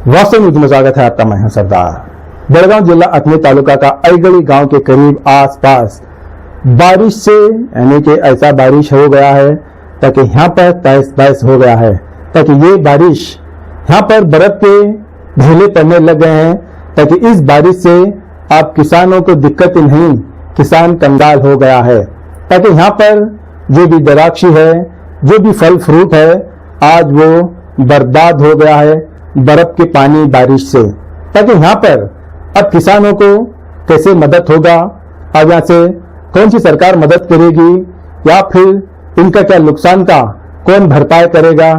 वास्तव में में स्वागत है आपका। मैं हूं सरदार। बेलगांव जिला अथनी तालुका का अईगड़ी गांव के करीब आसपास बारिश से यानी कि ऐसा बारिश हो गया है ताकि यहाँ पर तहस तहस हो गया है, ताकि ये बारिश यहाँ पर बर्फ के ढेले पड़ने लग गए हैं, ताकि इस बारिश से आप किसानों को दिक्कत नहीं, किसान कंगाल हो गया है। ताकि यहाँ पर जो भी दराक्षी है, जो भी फल फ्रूट है, आज वो बर्बाद हो गया है बर्फ के पानी बारिश से। ताकि यहाँ पर अब किसानों को कैसे मदद होगा, अब यहाँ से कौन सी सरकार मदद करेगी या फिर इनका क्या नुकसान का कौन भरपाई करेगा,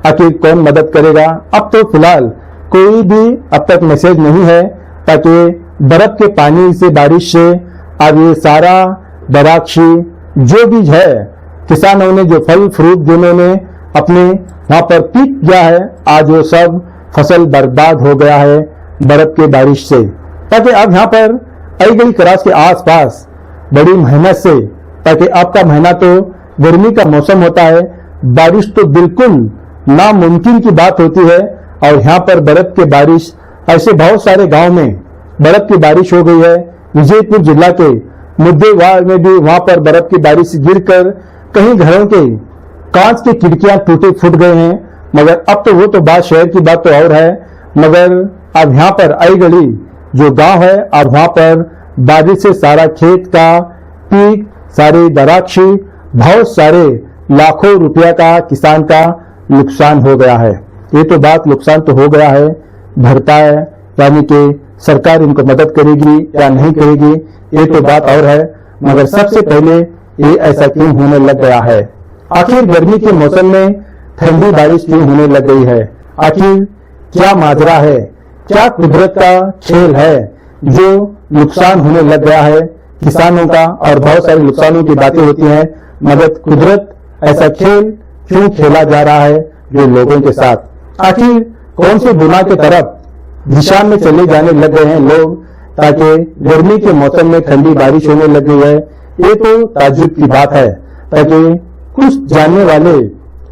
आखिर कौन मदद करेगा, अब तो फिलहाल कोई भी अब तक मैसेज नहीं है। ताकि बर्फ के पानी से बारिश से अब ये सारा दराक्षी जो भी है, किसानों ने जो फल फ्रूट जिन्होंने अपने वहां पर पीक किया है, आज वो सब फसल बर्बाद हो गया है बर्फ के बारिश से। ताकि अब यहाँ पर अईगड़ी क्रास के आसपास बड़ी मेहनत से, ताकि आपका महीना तो गर्मी का मौसम होता है, बारिश तो बिल्कुल नामुमकिन की बात होती है, और यहाँ पर बर्फ की बारिश ऐसे बहुत सारे गांव में बर्फ की बारिश हो गई है। विजयपुर जिला के मुद्देवार में भी वहां पर बर्फ की बारिश गिरकर कहीं घरों के कांच की खिड़कियां टूटे फूट गए हैं। मगर अब तो वो तो बात शहर की बात तो और है, मगर अब यहाँ पर अईगड़ी जो गांव है, अब वहां पर बारिश से सारा खेत का पीक, सारी दराक्षी, बहुत सारे लाखों रुपया का किसान का नुकसान हो गया है। ये तो बात नुकसान तो हो गया है, भरपाई यानी कि सरकार इनको मदद करेगी या नहीं करेगी ये तो बात और है। मगर सबसे पहले ये ऐसा क्यों होने लग गया है? आखिर गर्मी के मौसम में ठंडी बारिश क्यों होने लग गई है? आखिर क्या माजरा है? क्या कुदरत का खेल है जो नुकसान होने लग गया है किसानों का? और बहुत सारे नुकसानों की बातें होती हैं, मगर कुदरत ऐसा खेल क्यों खेला जा रहा है जो लोगों के साथ? आखिर कौन सी गुनाह की तरफ दिशा में चले जाने लग गए हैं लोग, ताकि गर्मी के मौसम में ठंडी बारिश होने लग गई है? ये तो ताज्जुब की बात है। ताकि कुछ जानने वाले,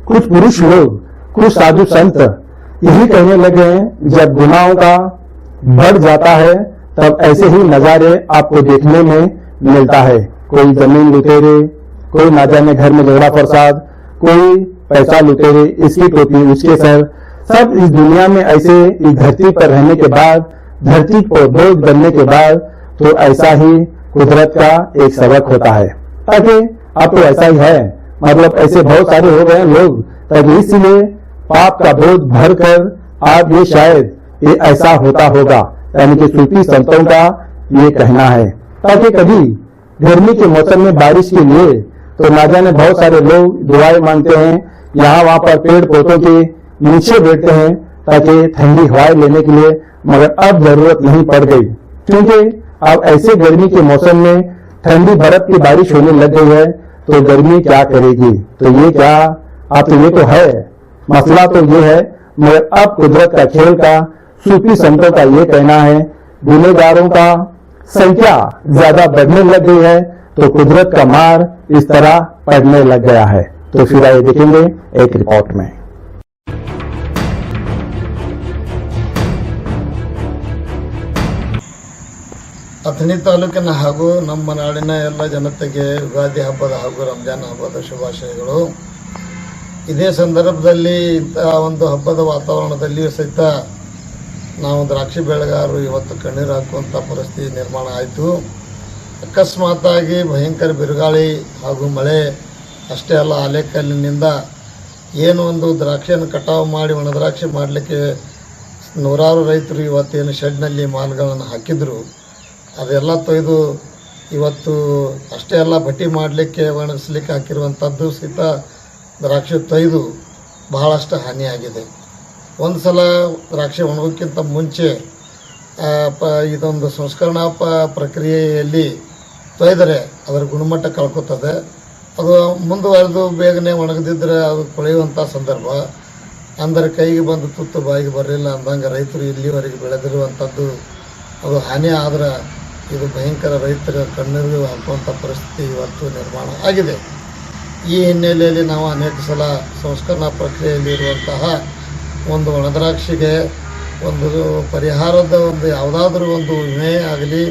कुछ पुरुष लोग, कुछ साधु संत यही कहने लगे हैं, जब गुनाहों का बढ़ जाता है तब ऐसे ही नजारे आपको देखने में मिलता है। कोई जमीन लुटेरे, कोई ना जाने घर में झगड़ा फसाद, कोई पैसा लुटेरे, इसकी टोपी उसके सर, सब इस दुनिया में ऐसे इस धरती पर रहने के बाद, धरती को बोझ बनने के बाद, तो ऐसा ही कुदरत का एक सबक होता है। ताकि अब तो ऐसा ही है, मतलब ऐसे बहुत सारे हो गए लोग, ताकि इसलिए पाप का बोझ भरकर आज ये शायद ये ऐसा होता होगा, यानी कि सूफी संतों का ये कहना है। ताकि कभी गर्मी के मौसम में बारिश के लिए तो ना जाने बहुत सारे लोग दुआएं मांगते हैं, यहाँ वहां पर पेड़ पौधों के नीचे बैठते हैं ताकि ठंडी हवाएं लेने के लिए। मगर अब जरूरत नहीं पड़ गई, क्योंकि अब ऐसे गर्मी के मौसम में ठंडी बर्फ की बारिश होने लग गई है, तो गर्मी क्या करेगी? तो ये क्या, अब तो ये तो है, मसला तो ये है। मगर अब कुदरत का खेल का सूफी संतों का ये कहना है, गुनहगारों का संख्या ज्यादा बढ़ने लग गई है, तो कुदरत का मार इस तरह पड़ने लग गया है। तो फिर आइए देखेंगे एक रिपोर्ट में। ಅಥಣಿ ತಾಲೂಕಿನ ಹಾಗೂ ನಮ್ಮ ನಾಡಿನ ಎಲ್ಲ ಜನತೆಗೆ ಯುಗಾದಿ ಹಬ್ಬದ ಹಾಗೂ ರಂಜಾನ್ ಹಬ್ಬದ ಶುಭಾಶಯಗಳು. ಇದೇ ಸಂದರ್ಭದಲ್ಲಿ ಇಂತಹ ಒಂದು ಹಬ್ಬದ ವಾತಾವರಣದಲ್ಲಿಯೂ ಸಹಿತ ನಾವು ದ್ರಾಕ್ಷಿ ಬೆಳೆಗಾರರು ಇವತ್ತು ಕಣ್ಣೀರು ಹಾಕುವಂಥ ಪರಿಸ್ಥಿತಿ ನಿರ್ಮಾಣ ಆಯಿತು. ಅಕಸ್ಮಾತಾಗಿ ಭಯಂಕರ ಬಿರುಗಾಳಿ ಹಾಗೂ ಮಳೆ ಅಷ್ಟೇ ಅಲ್ಲ, ಆಲೆಕಲ್ಲಿನಿಂದ ಏನು ಒಂದು ದ್ರಾಕ್ಷಿಯನ್ನು ಕಟಾವು ಮಾಡಿ ಒಣ ದ್ರಾಕ್ಷಿ ಮಾಡಲಿಕ್ಕೆ ನೂರಾರು ರೈತರು ಇವತ್ತೇನು ಶೆಡ್ನಲ್ಲಿ ಮಾಲ್ಗಳನ್ನು ಹಾಕಿದ್ರು, ಅದೆಲ್ಲ ತೊಯ್ದು ಇವತ್ತು ಅಷ್ಟೇ ಅಲ್ಲ, ಬಟ್ಟಿ ಮಾಡಲಿಕ್ಕೆ ಒಣಗಿಸ್ಲಿಕ್ಕೆ ಹಾಕಿರುವಂಥದ್ದು ಸಹಿತ ದ್ರಾಕ್ಷಿ ತೊಯ್ದು ಬಹಳಷ್ಟು ಹಾನಿಯಾಗಿದೆ. ಒಂದು ಸಲ ದ್ರಾಕ್ಷಿ ಒಣಗೋಕ್ಕಿಂತ ಮುಂಚೆ ಇದೊಂದು ಸಂಸ್ಕರಣಾ ಪ್ರಕ್ರಿಯೆಯಲ್ಲಿ ತೊಯ್ದರೆ ಅದರ ಗುಣಮಟ್ಟ ಕಳ್ಕೊತದೆ. ಅದು ಮುಂದುವರೆದು ಬೇಗನೆ ಒಣಗದಿದ್ದರೆ ಅದು ಕೊಳೆಯುವಂಥ ಸಂದರ್ಭ. ಅಂದರೆ ಕೈಗೆ ಬಂದು ತುತ್ತು ಬಾಯಿಗೆ ಬರಲಿಲ್ಲ ಅಂದಂಗೆ ರೈತರು ಇಲ್ಲಿವರೆಗೆ ಬೆಳೆದಿರುವಂಥದ್ದು ಅದು ಹಾನಿ ಆದ್ರೆ ಇದು ಭಯಂಕರ ರೈತರ ಕಣ್ಣೀರು ಹಾಕುವಂಥ ಪರಿಸ್ಥಿತಿ ಇವತ್ತು ನಿರ್ಮಾಣ ಆಗಿದೆ. ಈ ಹಿನ್ನೆಲೆಯಲ್ಲಿ ನಾವು ಅನೇಕ ಸಲ ಸಂಸ್ಕರಣಾ ಪ್ರಕ್ರಿಯೆಯಲ್ಲಿ ಇರುವಂತಹ ಒಂದು ಒಣದ್ರಾಕ್ಷಿಗೆ ಒಂದು ಪರಿಹಾರದ ಒಂದು ಯಾವುದಾದ್ರೂ ಒಂದು ವಿಮೆ ಆಗಲಿ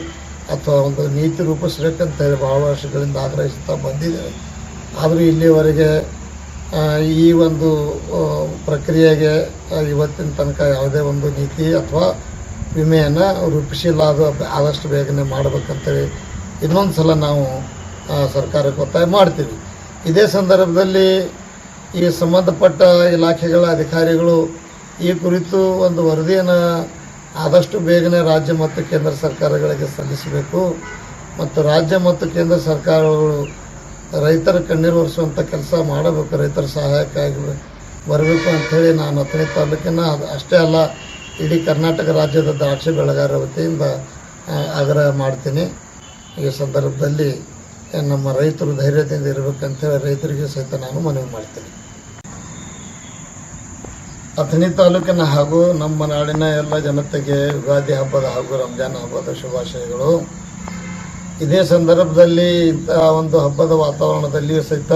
ಅಥವಾ ಒಂದು ನೀತಿ ರೂಪಿಸ್ಬೇಕಂತ ಹೇಳಿ ಭಾಳ ವರ್ಷಗಳಿಂದ ಆಗ್ರಹಿಸ್ತಾ ಬಂದಿದ್ದೇವೆ. ಆದರೂ ಇಲ್ಲಿವರೆಗೆ ಈ ಒಂದು ಪ್ರಕ್ರಿಯೆಗೆ ಇವತ್ತಿನ ತನಕ ಯಾವುದೇ ಒಂದು ನೀತಿ ಅಥವಾ ವಿಮೆಯನ್ನು ರೂಪಿಸಿಲ್ಲ. ಅದು ಆದಷ್ಟು ಬೇಗನೆ ಮಾಡಬೇಕಂತೇಳಿ ಇನ್ನೊಂದು ಸಲ ನಾವು ಸರ್ಕಾರಕ್ಕೆ ಒತ್ತಾಯ ಮಾಡ್ತೀವಿ. ಇದೇ ಸಂದರ್ಭದಲ್ಲಿ ಈ ಸಂಬಂಧಪಟ್ಟ ಇಲಾಖೆಗಳ ಅಧಿಕಾರಿಗಳು ಈ ಕುರಿತು ಒಂದು ವರದಿಯನ್ನು ಆದಷ್ಟು ಬೇಗನೆ ರಾಜ್ಯ ಮತ್ತು ಕೇಂದ್ರ ಸರ್ಕಾರಗಳಿಗೆ ಸಲ್ಲಿಸಬೇಕು ಮತ್ತು ರಾಜ್ಯ ಮತ್ತು ಕೇಂದ್ರ ಸರ್ಕಾರಗಳು ರೈತರ ಕಣ್ಣೀರು ಒರೆಸುವಂಥ ಕೆಲಸ ಮಾಡಬೇಕು, ರೈತರ ಸಹಾಯಕ್ಕಾಗಿ ಬರಬೇಕು ಅಂಥೇಳಿ ನಾನು ಅಥಣಿ ತಾಲೂಕಿನ ಅಷ್ಟೇ ಅಲ್ಲ ಇಡೀ ಕರ್ನಾಟಕ ರಾಜ್ಯದ ದ್ರಾಕ್ಷಿ ಬೆಳೆಗಾರರ ವತಿಯಿಂದ ಆಗ್ರಹ ಮಾಡ್ತೀನಿ. ಈ ಸಂದರ್ಭದಲ್ಲಿ ನಮ್ಮ ರೈತರು ಧೈರ್ಯದಿಂದ ಇರಬೇಕಂತೇಳಿ ರೈತರಿಗೆ ಸಹಿತ ನಾನು ಮನವಿ ಮಾಡ್ತೀನಿ. ಅಥಣಿ ತಾಲೂಕಿನ ಹಾಗೂ ನಮ್ಮ ನಾಡಿನ ಎಲ್ಲ ಜನತೆಗೆ ಯುಗಾದಿ ಹಬ್ಬದ ಹಾಗೂ ರಂಜಾನ್ ಹಬ್ಬದ ಶುಭಾಶಯಗಳು. ಇದೇ ಸಂದರ್ಭದಲ್ಲಿ ಇಂತಹ ಒಂದು ಹಬ್ಬದ ವಾತಾವರಣದಲ್ಲಿಯೂ ಸಹಿತ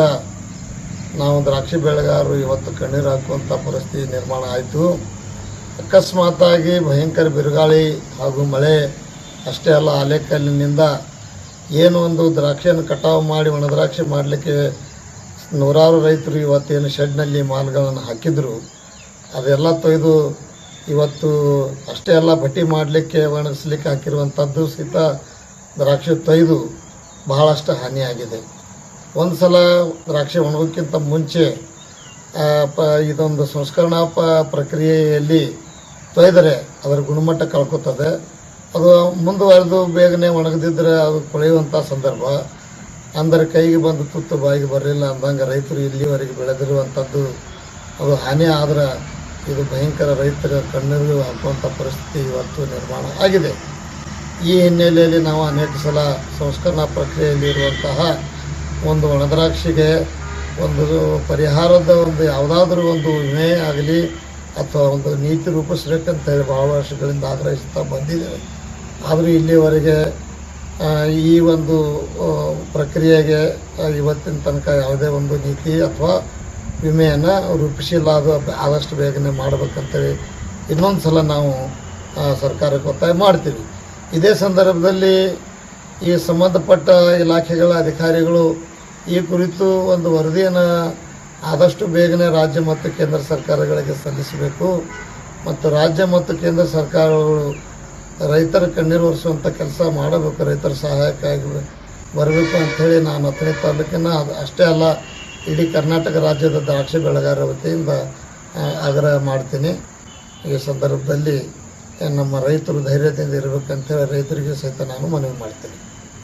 ನಾವು ದ್ರಾಕ್ಷಿ ಬೆಳೆಗಾರರು ಇವತ್ತು ಕಣ್ಣೀರು ಹಾಕುವಂಥ ಪರಿಸ್ಥಿತಿ ನಿರ್ಮಾಣ ಆಯಿತು. ಅಕಸ್ಮಾತಾಗಿ ಭಯಂಕರ ಬಿರುಗಾಳಿ ಹಾಗೂ ಮಳೆ ಅಷ್ಟೇ ಅಲ್ಲ ಆಲೆಕಲ್ಲಿನಿಂದ ಏನು ಒಂದು ದ್ರಾಕ್ಷಿಯನ್ನು ಕಟಾವು ಮಾಡಿ ಒಣ ದ್ರಾಕ್ಷಿ ಮಾಡಲಿಕ್ಕೆ ನೂರಾರು ರೈತರು ಇವತ್ತೇನು ಶೆಡ್ನಲ್ಲಿ ಮಾಲ್ಗಳನ್ನು ಹಾಕಿದ್ರು ಅದೆಲ್ಲ ತೊಯ್ದು ಇವತ್ತು ಅಷ್ಟೇ ಅಲ್ಲ ಬಟ್ಟಿ ಮಾಡಲಿಕ್ಕೆ ಒಣಗಿಸ್ಲಿಕ್ಕೆ ಹಾಕಿರುವಂಥದ್ದು ಸಹಿತ ದ್ರಾಕ್ಷಿ ತೊಯ್ದು ಬಹಳಷ್ಟು ಹಾನಿಯಾಗಿದೆ. ಒಂದು ಸಲ ದ್ರಾಕ್ಷಿ ಒಣಗೋಕ್ಕಿಂತ ಮುಂಚೆ ಇದೊಂದು ಸಂಸ್ಕರಣಾ ಪ್ರಕ್ರಿಯೆಯಲ್ಲಿ ತೊಯ್ದರೆ ಅದರ ಗುಣಮಟ್ಟ ಕಳ್ಕೊತದೆ. ಅದು ಮುಂದುವರೆದು ಬೇಗನೆ ಒಣಗದಿದ್ದರೆ ಅದು ಕೊಳೆಯುವಂಥ ಸಂದರ್ಭ. ಅಂದರೆ ಕೈಗೆ ಬಂದು ತುತ್ತು ಬಾಯಿಗೆ ಬರಲಿಲ್ಲ ಅಂದಂಗೆ ರೈತರು ಇಲ್ಲಿವರೆಗೆ ಬೆಳೆದಿರುವಂಥದ್ದು ಅದು ಹಾನಿ ಆದ್ರೆ ಇದು ಭಯಂಕರ ರೈತರ ಕಣ್ಣೀರು ಹಾಕುವಂಥ ಪರಿಸ್ಥಿತಿ ಇವತ್ತು ನಿರ್ಮಾಣ ಆಗಿದೆ. ಈ ಹಿನ್ನೆಲೆಯಲ್ಲಿ ನಾವು ಅನೇಕ ಸಲ ಸಂಸ್ಕರಣಾ ಪ್ರಕ್ರಿಯೆಯಲ್ಲಿ ಇರುವಂತಹ ಒಂದು ಒಣದ್ರಾಕ್ಷಿಗೆ ಒಂದು ಪರಿಹಾರದ ಒಂದು ಯಾವುದಾದ್ರೂ ಒಂದು ವಿಮೆ ಆಗಲಿ ಅಥವಾ ಒಂದು ನೀತಿ ರೂಪಿಸ್ಬೇಕಂತ ಹೇಳಿ ಭಾಳ ವರ್ಷಗಳಿಂದ ಆಗ್ರಹಿಸ್ತಾ ಬಂದಿದ್ದೇವೆ. ಆದರೂ ಇಲ್ಲಿವರೆಗೆ ಈ ಒಂದು ಪ್ರಕ್ರಿಯೆಗೆ ಇವತ್ತಿನ ತನಕ ಯಾವುದೇ ಒಂದು ನೀತಿ ಅಥವಾ ವಿಮೆಯನ್ನು ರೂಪಿಸಿಲ್ಲ. ಅದು ಆದಷ್ಟು ಬೇಗನೆ ಮಾಡಬೇಕಂತೇಳಿ ಇನ್ನೊಂದು ಸಲ ನಾವು ಸರ್ಕಾರಕ್ಕೆ ಒತ್ತಾಯ ಮಾಡ್ತೀವಿ. ಇದೇ ಸಂದರ್ಭದಲ್ಲಿ ಈ ಸಂಬಂಧಪಟ್ಟ ಇಲಾಖೆಗಳ ಅಧಿಕಾರಿಗಳು ಈ ಕುರಿತು ಒಂದು ವರದಿಯನ್ನು ಆದಷ್ಟು ಬೇಗನೆ ರಾಜ್ಯ ಮತ್ತು ಕೇಂದ್ರ ಸರ್ಕಾರಗಳಿಗೆ ಸಲ್ಲಿಸಬೇಕು ಮತ್ತು ರಾಜ್ಯ ಮತ್ತು ಕೇಂದ್ರ ಸರ್ಕಾರಗಳು ರೈತರ ಕಣ್ಣೀರು ಒರೆಸುವಂಥ ಕೆಲಸ ಮಾಡಬೇಕು, ರೈತರ ಸಹಾಯಕ್ಕಾಗಿ ಬರಬೇಕು ಅಂಥೇಳಿ ನಾನು ಅಥಣಿ ತಾಲೂಕಿನ ಅಷ್ಟೇ ಅಲ್ಲ ಇಡೀ ಕರ್ನಾಟಕ ರಾಜ್ಯದ ದ್ರಾಕ್ಷಿ ಬೆಳೆಗಾರರ ವತಿಯಿಂದ ಆಗ್ರಹ ಮಾಡ್ತೀನಿ. ಈ ಸಂದರ್ಭದಲ್ಲಿ ನಮ್ಮ ರೈತರು ಧೈರ್ಯದಿಂದ ಇರಬೇಕಂತೇಳಿ ರೈತರಿಗೆ ಸಹಿತ ನಾನು ಮನವಿ ಮಾಡ್ತೀನಿ.